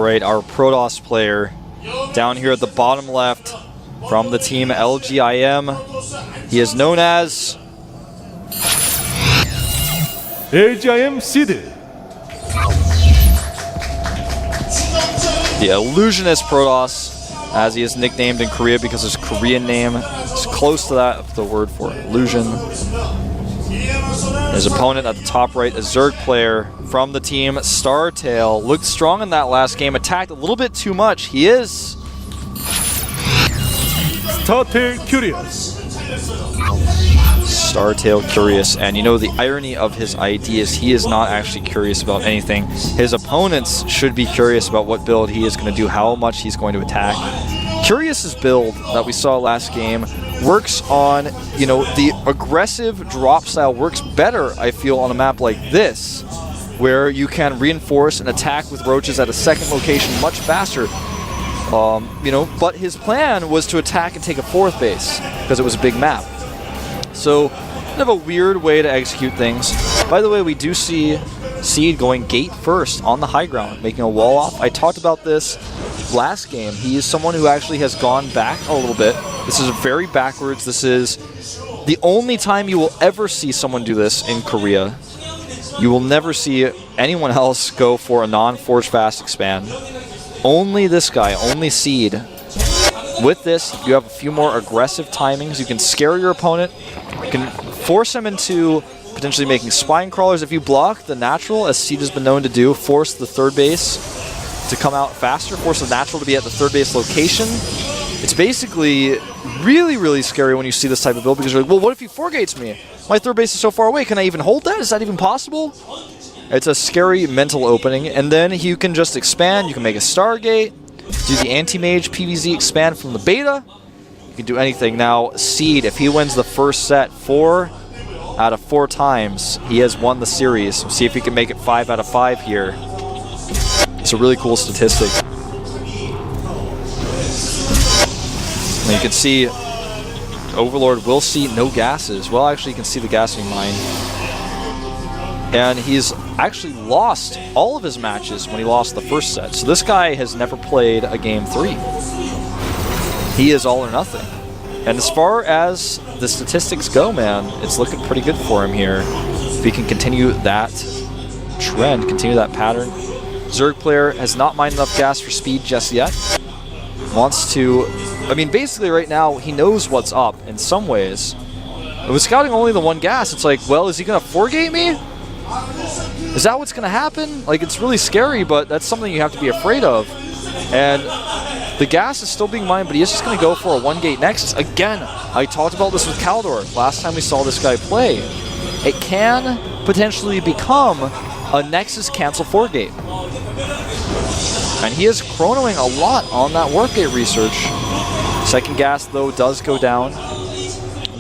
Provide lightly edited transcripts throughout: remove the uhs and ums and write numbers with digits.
right, our Protoss player down here at the bottom left from the team LGIM. He is known as LGIM Seed. The Illusionist Protoss, as he is nicknamed in Korea because his Korean name is close to that of the word for illusion. His opponent at the top right, a Zerg player from the team Startail, looked strong in that last game, attacked a little bit too much. He is StarTail Curious. Startail Curious, and you know the irony of his ID is he is not actually curious about anything. His opponents should be curious about what build he is going to do, how much he's going to attack. Curious's build that we saw last game works on, you know, the aggressive drop style works better, I feel, on a map like this, where you can reinforce and attack with roaches at a second location much faster. You know, but his plan was to attack and take a fourth base because it was a big map. So, kind of a weird way to execute things. By the way, we do see Seed going gate first on the high ground, making a wall off. I talked about this last game. He is someone who actually has gone back a little bit. This is very backwards. This is the only time you will ever see someone do this in Korea. You will never see anyone else go for a non-forge fast expand. Only this guy, only Seed. With this, you have a few more aggressive timings. You can scare your opponent. You can force him into potentially making spine crawlers. If you block the natural, as Seed has been known to do, force the third base to come out faster, force the natural to be at the third base location. It's basically really, really scary when you see this type of build because you're like, well, what if he 4-gates me? My third base is so far away. Can I even hold that? Is that even possible? It's a scary mental opening. And then you can just expand. You can make a Stargate. Do the anti-mage PVZ expand from the beta. You can do anything. Now, Seed, if he wins the first set 4 out of 4 times, he has won the series. We'll see if he can make it 5 out of 5 here. It's a really cool statistic. And you can see Overlord will see no gases. Well, actually, you can see the gassing mine. And he's actually lost all of his matches when he lost the first set. So this guy has never played a game 3. He is all or nothing. And as far as the statistics go, man, it's looking pretty good for him here. If he can continue that trend, continue that pattern. Zerg player has not mined enough gas for speed just yet. Wants to... I mean, basically right now, he knows what's up in some ways. With scouting only the 1 gas, it's like, well, is he going to 4-gate me? Is that what's going to happen? Like, it's really scary, but that's something you have to be afraid of. And the gas is still being mined, but he is just going to go for a 1-gate Nexus. Again, I talked about this with Kaldor last time we saw this guy play. It can potentially become a Nexus cancel 4-gate. And he is chronoing a lot on that workgate research. Second gas, though, does go down.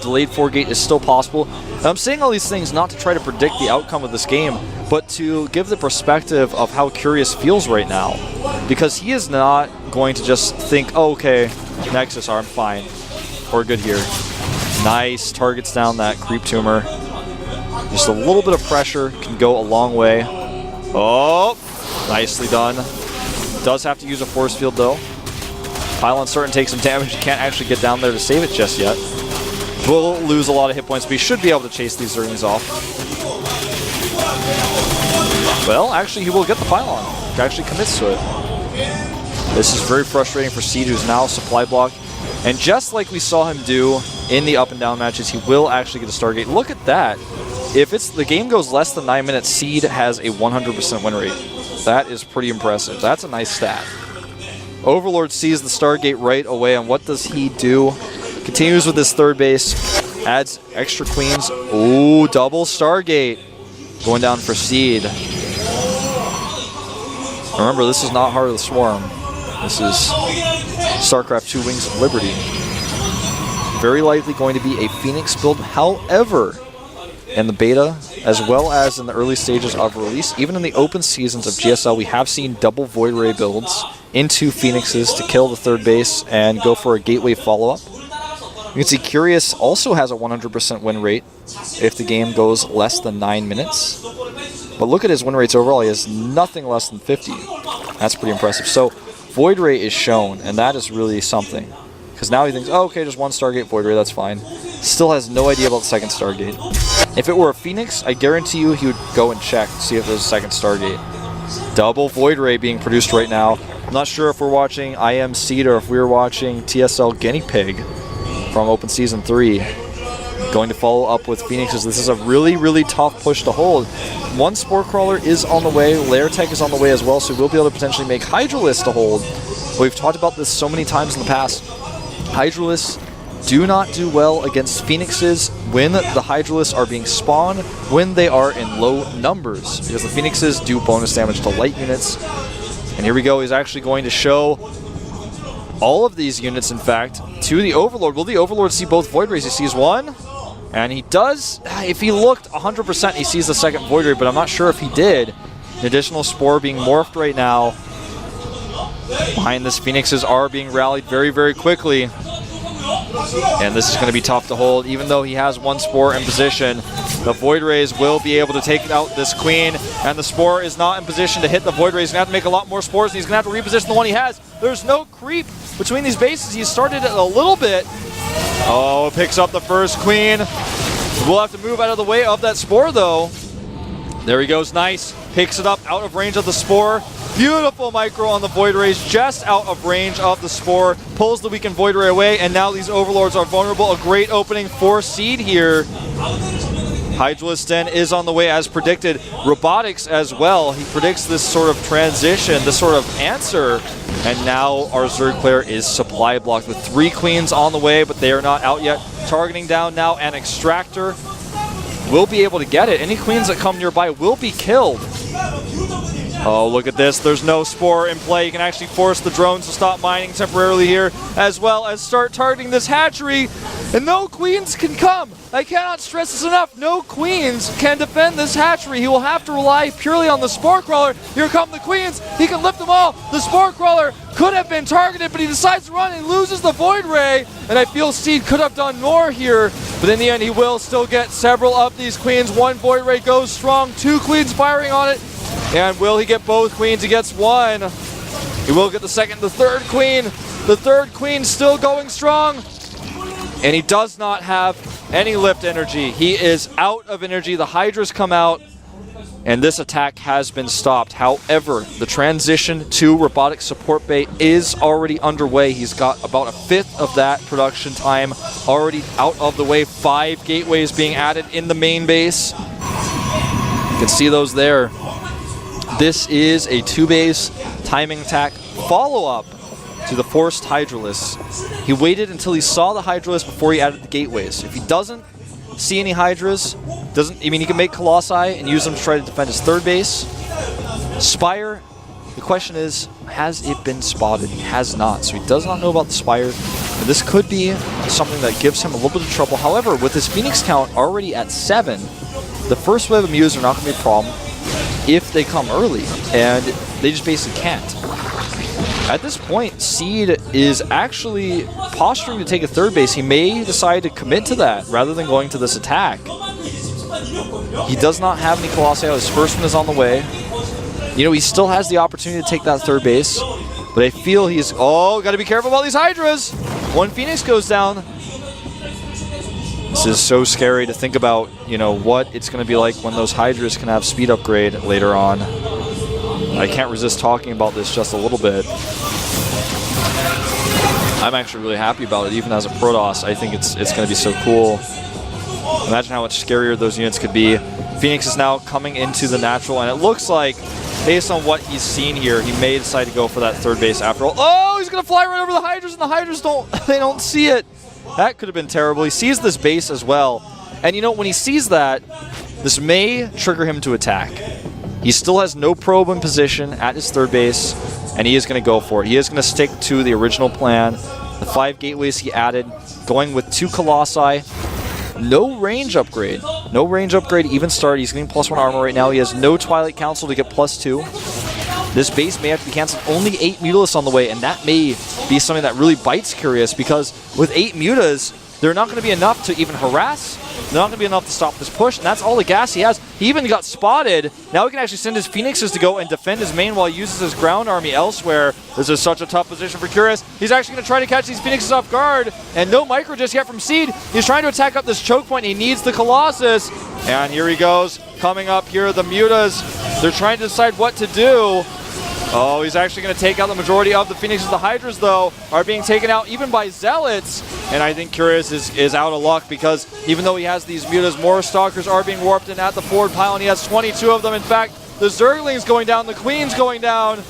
Delayed 4-gate is still possible. And I'm saying all these things not to try to predict the outcome of this game, but to give the perspective of how Curious feels right now. Because he is not going to just think, oh, okay, Nexus, I'm fine. We're good here. Nice, targets down that creep tumor. Just a little bit of pressure can go a long way. Oh, nicely done. Does have to use a force field, though. Pylon certain takes some damage. You can't actually get down there to save it just yet. Will lose a lot of hit points, but he should be able to chase these Zerglings off. Well, actually, he will get the pylon. He actually commits to it. This is very frustrating for Seed, who's now supply block. And just like we saw him do in the up and down matches, he will actually get a Stargate. Look at that. If the game goes less than 9 minutes, Seed has a 100% win rate. That is pretty impressive. That's a nice stat. Overlord sees the Stargate right away, and what does he do? Continues with his third base, adds extra queens. Ooh, double Stargate. Going down for Seed. Remember, this is not Heart of the Swarm. This is StarCraft 2 Wings of Liberty. Very likely going to be a Phoenix build. However, in the beta, as well as in the early stages of release, even in the open seasons of GSL, we have seen double Void Ray builds into Phoenixes to kill the third base and go for a gateway follow-up. You can see Curious also has a 100% win rate if the game goes less than 9 minutes. But look at his win rates overall. He has nothing less than 50. That's pretty impressive. So Void Ray is shown, and that is really something. Because now he thinks, oh, okay, just one Stargate Void Ray, that's fine. Still has no idea about the second Stargate. If it were a Phoenix, I guarantee you he would go and check to see if there's a second Stargate. Double Void Ray being produced right now. I'm not sure if we're watching IM Seed or if we were watching TSL Guinea Pig from Open Season 3. Going to follow up with Phoenixes. This is a really, really tough push to hold. One Spore Crawler is on the way. Lair Tech is on the way as well, so we'll be able to potentially make Hydralisks to hold. We've talked about this so many times in the past. Hydralisks do not do well against Phoenixes when the Hydralisks are being spawned, when they are in low numbers, because the Phoenixes do bonus damage to light units. And here we go, he's actually going to show all of these units, in fact, to the Overlord. Will the Overlord see both Void Rays? He sees one, and he does. If he looked 100%, he sees the second Void Ray, but I'm not sure if he did. An additional Spore being morphed right now. Behind this, Phoenixes are being rallied very, very quickly. And this is going to be tough to hold. Even though he has one Spore in position, the Void Rays will be able to take out this Queen. And the Spore is not in position to hit the Void Rays. He's going to have to make a lot more Spores, and he's going to have to reposition the one he has. There's no creep between these bases. He started it a little bit. Oh, picks up the first Queen. We'll have to move out of the way of that Spore, though. There he goes, nice. Picks it up out of range of the Spore. Beautiful micro on the Void Rays, just out of range of the Spore. Pulls the weakened Void Ray away, and now these Overlords are vulnerable. A great opening for Seed here. Hydralisk Den is on the way as predicted. Robotics as well. He predicts this sort of transition, this sort of answer. And now our Zerg player is supply blocked with 3 Queens on the way, but they are not out yet. Targeting down now an Extractor. Will be able to get it. Any Queens that come nearby will be killed. Oh, look at this. There's no Spore in play. You can actually force the drones to stop mining temporarily here, as well as start targeting this hatchery. And no Queens can come. I cannot stress this enough. No Queens can defend this hatchery. He will have to rely purely on the Spore Crawler. Here come the Queens. He can lift them all. The Spore Crawler could have been targeted, but he decides to run and loses the Void Ray. And I feel Seed could have done more here. But in the end, he will still get several of these Queens. One Void Ray goes strong. 2 Queens firing on it. And will he get both Queens? He gets one. He will get the second, the third Queen. The third Queen still going strong. And he does not have any lift energy. He is out of energy. The Hydras come out, and this attack has been stopped. However, the transition to Robotic Support Bay is already underway. He's got about 1/5 of that production time already out of the way. 5 gateways being added in the main base. You can see those there. This is a 2-base timing attack follow-up to the forced Hydralisks. He waited until he saw the Hydralisks before he added the gateways. If he doesn't see any Hydras, he can make Colossi and use them to try to defend his 3rd base. Spire, the question is, has it been spotted? He has not, so he does not know about the Spire. And this could be something that gives him a little bit of trouble. However, with his Phoenix count already at 7, the first wave of Mews are not going to be a problem if they come early, and they just basically can't. At this point, Seed is actually posturing to take a 3rd base. He may decide to commit to that rather than going to this attack. He does not have any Colossi. His first one is on the way. You know, he still has the opportunity to take that 3rd base, but I feel he's... Oh, got to be careful about these Hydras! One Phoenix goes down. This is so scary to think about, you know, what it's going to be like when those Hydras can have speed upgrade later on. I can't resist talking about this just a little bit. I'm actually really happy about it, even as a Protoss. I think it's going to be so cool. Imagine how much scarier those units could be. Phoenix is now coming into the natural, and it looks like, based on what he's seen here, he may decide to go for that 3rd base after all. Oh, he's going to fly right over the Hydras, and the Hydras don't see it. That could have been terrible. He sees this base as well. And you know, when he sees that, this may trigger him to attack. He still has no probe in position at his 3rd base, and he is going to go for it. He is going to stick to the original plan. The 5 gateways he added, going with 2 Colossi. No range upgrade. No range upgrade even started. He's getting +1 armor right now. He has no Twilight Council to get +2. This base may have to be cancelled. Only 8 Mutalisks on the way, and that may be something that really bites Curious, because with 8 Mutas, they're not going to be enough to even harass They're not going to be enough to stop this push, and that's all the gas he has. He even got spotted. Now he can actually send his Phoenixes to go and defend his main while he uses his ground army elsewhere. This is such a tough position for Curious. He's actually going to try to catch these Phoenixes off guard, and no micro just yet from Seed. He's trying to attack up this choke point. He needs the Colossus, and here he goes. Coming up here, the Mutas. They're trying to decide what to do. Oh, he's actually going to take out the majority of the Phoenixes. The Hydras, though, are being taken out even by Zealots. And I think Curious is out of luck because even though he has these Mutas, more Stalkers are being warped in at the forward pylon. He has 22 of them. In fact, the Zergling's going down, the Queen's going down.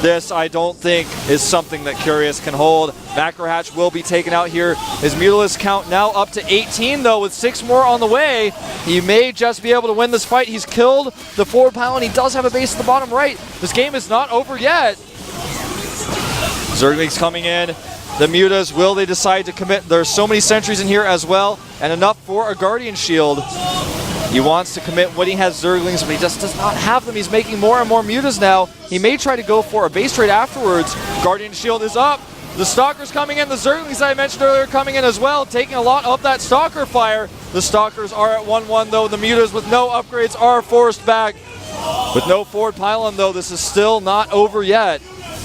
This, I don't think, is something that Curious can hold. Macro Hatch will be taken out here. His Mutalisk count now up to 18, though, with 6 more on the way. He may just be able to win this fight. He's killed the forward pylon. He does have a base at the bottom right. This game is not over yet. Zergling's coming in. The Mutas, will they decide to commit? There's so many sentries in here as well, and enough for a Guardian Shield. He wants to commit when he has Zerglings, but he just does not have them. He's making more and more Mutas now. He may try to go for a base trade afterwards. Guardian Shield is up. The Stalker's coming in. The Zerglings I mentioned earlier coming in as well, taking a lot of that Stalker fire. The Stalkers are at 1-1 though. The Mutas with no upgrades are forced back. With no forward pylon though, this is still not over yet.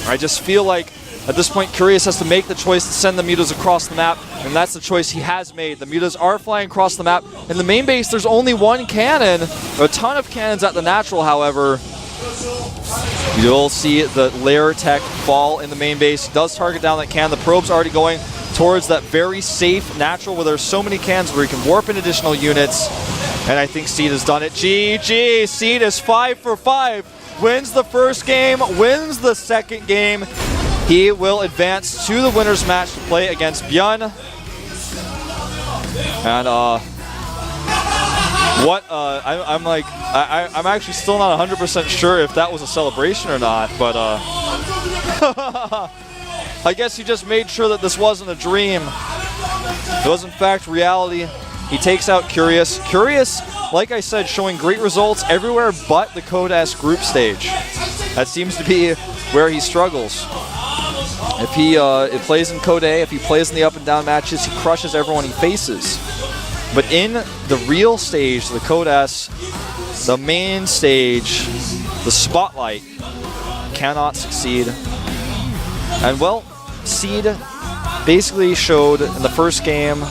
I just feel like at this point, Curious has to make the choice to send the Mutas across the map, and that's the choice he has made. The Mutas are flying across the map. In the main base, there's only one cannon. A ton of cannons at the natural, however. You'll see the lair tech fall in the main base. He does target down that cannon. The probe's already going towards that very safe natural where there's so many cannons where he can warp in additional units. And I think Seed has done it. GG! Seed is 5 for 5. Wins the first game, wins the second game. He will advance to the winner's match to play against Björn. And I'm actually still not 100% sure if that was a celebration or not, but I guess he just made sure that this wasn't a dream. It was in fact reality. He takes out Curious. Curious, like I said, showing great results everywhere but the Code S group stage. That seems to be where he struggles. If he plays in Code A, if he plays in the up and down matches, he crushes everyone he faces. But in the real stage, the Code S, the main stage, the spotlight, cannot succeed. And well, Seed basically showed in the first game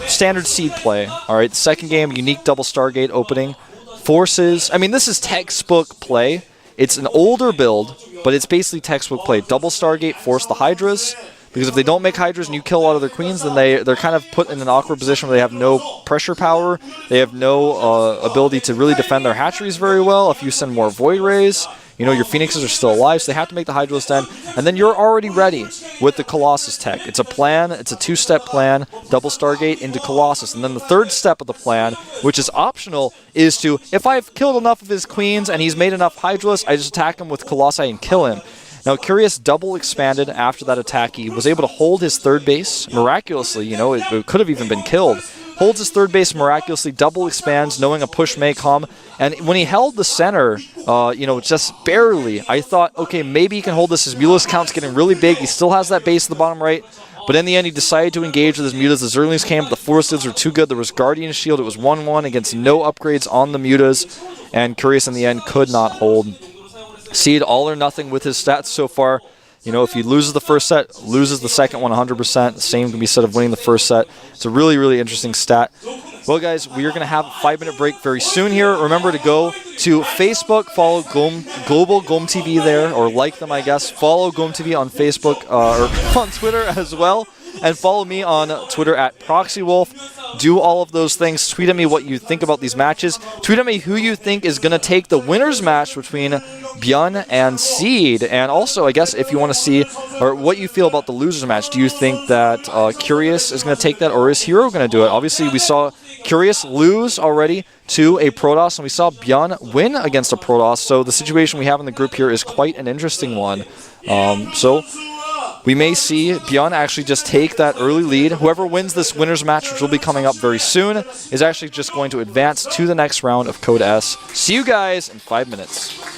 standard Seed play. All right, the second game, unique double Stargate opening. Forces, I mean, this is textbook play. It's an older build, but it's basically textbook play. Double Stargate, force the Hydras, because if they don't make Hydras and you kill a lot of their queens, then they're kind of put in an awkward position where they have no pressure power, they have no ability to really defend their hatcheries very well. If you send more Void Rays, you know, your Phoenixes are still alive, so they have to make the Hydras then, and then you're already ready with the Colossus tech. It's a plan, it's a 2-step plan, double Stargate into Colossus, and then the third step of the plan, which is optional, is to, if I've killed enough of his queens and he's made enough Hydras, I just attack him with Colossi and kill him. Now, Curious double expanded after that attack. He was able to hold his third base miraculously, you know, it could have even been killed. Holds his third base miraculously, double expands, knowing a push may come. And when he held the center, you know, just barely, I thought, okay, maybe he can hold this. His Mutalisk count's getting really big. He still has that base at the bottom right. But in the end, he decided to engage with his Mutas. The Zerglings came, but the Forces were too good. There was Guardian Shield. It was 1-1 against no upgrades on the Mutas. And Curious in the end could not hold. Seed all or nothing with his stats so far. You know, if he loses the first set, loses the second one 100%. The same can be said of winning the first set. It's a really, really interesting stat. Well, guys, we are going to have a 5-minute break very soon here. Remember to go to Facebook, follow Global GOMTV there, or like them, I guess. Follow GOMTV on Facebook or on Twitter as well. And follow me on Twitter at ProxyWolf. Do all of those things. Tweet at me what you think about these matches. Tweet at me who you think is going to take the winner's match between Björn and Seed. And also, I guess, if you want to see or what you feel about the loser's match. Do you think that Curious is going to take that, or is Hero going to do it? Obviously, we saw Curious lose already to a Protoss, and we saw Björn win against a Protoss. So the situation we have in the group here is quite an interesting one. So we may see Björn actually just take that early lead. Whoever wins this winner's match, which will be coming up very soon, is actually just going to advance to the next round of Code S. See you guys in 5 minutes.